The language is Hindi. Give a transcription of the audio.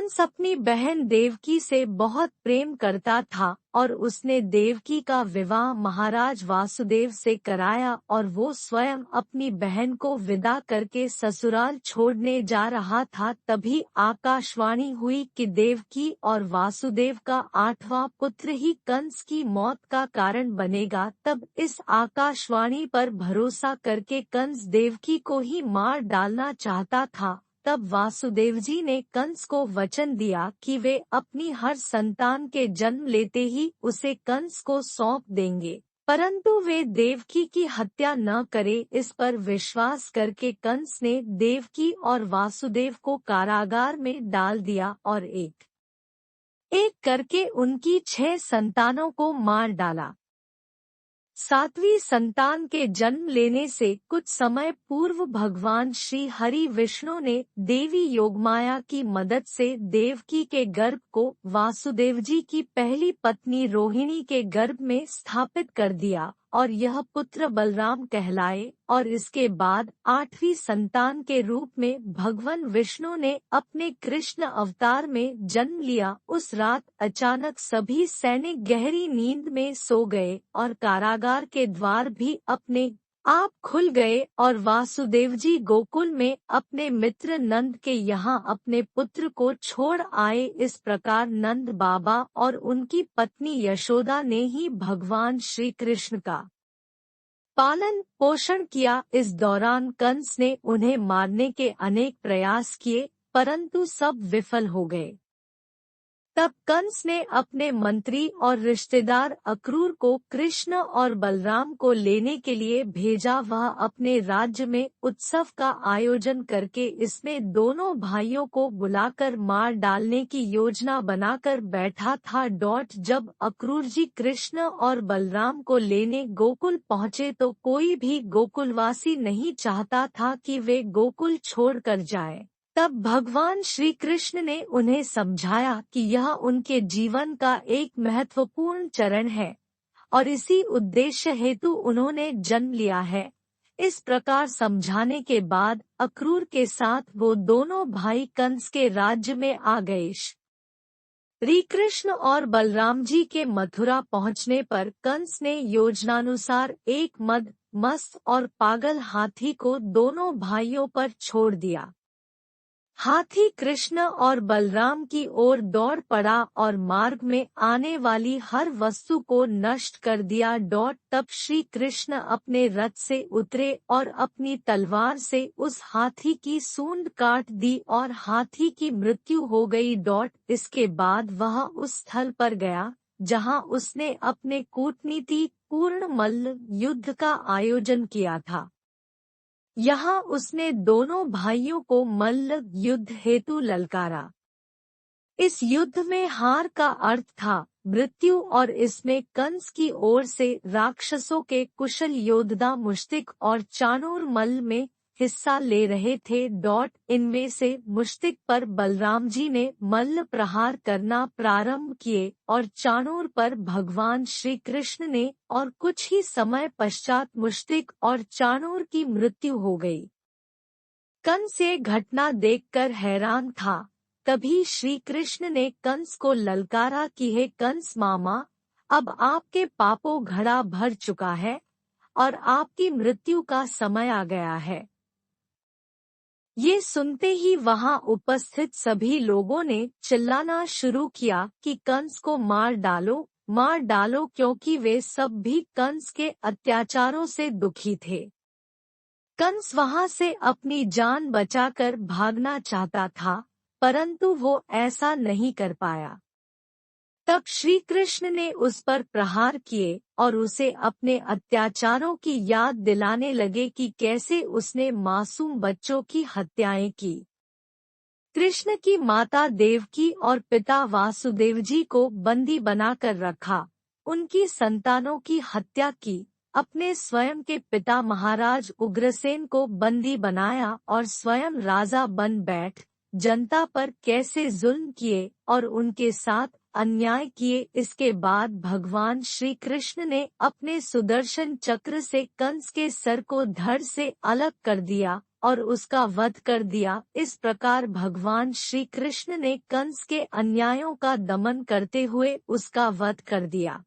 कंस अपनी बहन देवकी से बहुत प्रेम करता था और उसने देवकी का विवाह महाराज वासुदेव से कराया और वो स्वयं अपनी बहन को विदा करके ससुराल छोड़ने जा रहा था। तभी आकाशवाणी हुई कि देवकी और वासुदेव का 8वां पुत्र ही कंस की मौत का कारण बनेगा। तब इस आकाशवाणी पर भरोसा करके कंस देवकी को ही मार डालना चाहता था। तब वासुदेव जी ने कंस को वचन दिया कि वे अपनी हर संतान के जन्म लेते ही उसे कंस को सौंप देंगे, परंतु वे देवकी की हत्या न करे। इस पर विश्वास करके कंस ने देवकी और वासुदेव को कारागार में डाल दिया और एक एक करके उनकी 6 संतानों को मार डाला। 7वीं संतान के जन्म लेने से कुछ समय पूर्व भगवान श्री हरि विष्णु ने देवी योगमाया की मदद से देवकी के गर्भ को वासुदेव जी की पहली पत्नी रोहिणी के गर्भ में स्थापित कर दिया और यह पुत्र बलराम कहलाए। और इसके बाद 8वीं संतान के रूप में भगवान विष्णु ने अपने कृष्ण अवतार में जन्म लिया। उस रात अचानक सभी सैनिक गहरी नींद में सो गए और कारागार के द्वार भी अपने आप खुल गए और वासुदेव जी गोकुल में अपने मित्र नंद के यहाँ अपने पुत्र को छोड़ आए। इस प्रकार नंद बाबा और उनकी पत्नी यशोदा ने ही भगवान श्री कृष्ण का पालन पोषण किया। इस दौरान कंस ने उन्हें मारने के अनेक प्रयास किए, परंतु सब विफल हो गए। तब कंस ने अपने मंत्री और रिश्तेदार अक्रूर को कृष्ण और बलराम को लेने के लिए भेजा। वह अपने राज्य में उत्सव का आयोजन करके इसमें दोनों भाइयों को बुलाकर मार डालने की योजना बनाकर बैठा था। जब अक्रूर जी कृष्ण और बलराम को लेने गोकुल पहुँचे तो कोई भी गोकुलवासी नहीं चाहता था कि वे गोकुल छोड़कर जाएं। तब भगवान श्री कृष्ण ने उन्हें समझाया कि यह उनके जीवन का एक महत्वपूर्ण चरण है और इसी उद्देश्य हेतु उन्होंने जन्म लिया है। इस प्रकार समझाने के बाद अक्रूर के साथ वो दोनों भाई कंस के राज्य में आ गए। श्री कृष्ण और बलराम जी के मथुरा पहुंचने पर कंस ने योजनानुसार एक मस्त और पागल हाथी को दोनों भाइयों पर छोड़ दिया। हाथी कृष्ण और बलराम की ओर दौड़ पड़ा और मार्ग में आने वाली हर वस्तु को नष्ट कर दिया। तब श्री कृष्ण अपने रथ से उतरे और अपनी तलवार से उस हाथी की सूंड काट दी और हाथी की मृत्यु हो गई। इसके बाद वह उस स्थल पर गया जहां उसने अपने कूटनीति पूर्ण मल्ल युद्ध का आयोजन किया था। यहाँ उसने दोनों भाइयों को मल्ल युद्ध हेतु ललकारा। इस युद्ध में हार का अर्थ था मृत्यु और इसमें कंस की ओर से राक्षसों के कुशल योद्धा मुश्तिक और चाणूर मल्ल में हिस्सा ले रहे थे। इनमें से मुश्तिक पर बलराम जी ने मल्ल प्रहार करना प्रारंभ किए और चाणूर पर भगवान श्री कृष्ण ने, और कुछ ही समय पश्चात मुश्तिक और चाणूर की मृत्यु हो गई। कंस ये घटना देखकर हैरान था। तभी श्री कृष्ण ने कंस को ललकारा कि हे कंस मामा, अब आपके पापों घड़ा भर चुका है और आपकी मृत्यु का समय आ गया है। ये सुनते ही वहां उपस्थित सभी लोगों ने चिल्लाना शुरू किया कि कंस को मार डालो, क्योंकि वे सब भी कंस के अत्याचारों से दुखी थे। कंस वहां से अपनी जान बचाकर भागना चाहता था, परंतु वो ऐसा नहीं कर पाया। तब श्री कृष्ण ने उस पर प्रहार किए और उसे अपने अत्याचारों की याद दिलाने लगे कि कैसे उसने मासूम बच्चों की हत्याएं की। कृष्ण की माता देवकी और पिता वासुदेव जी को बंदी बनाकर रखा, उनकी संतानों की हत्या की, अपने स्वयं के पिता महाराज उग्रसेन को बंदी बनाया और स्वयं राजा बन बैठ जनता पर कैसे जुल्म किए और उनके साथ अन्याय किए। इसके बाद भगवान श्री कृष्ण ने अपने सुदर्शन चक्र से कंस के सर को धड़ से अलग कर दिया और उसका वध कर दिया। इस प्रकार भगवान श्री कृष्ण ने कंस के अन्यायों का दमन करते हुए उसका वध कर दिया।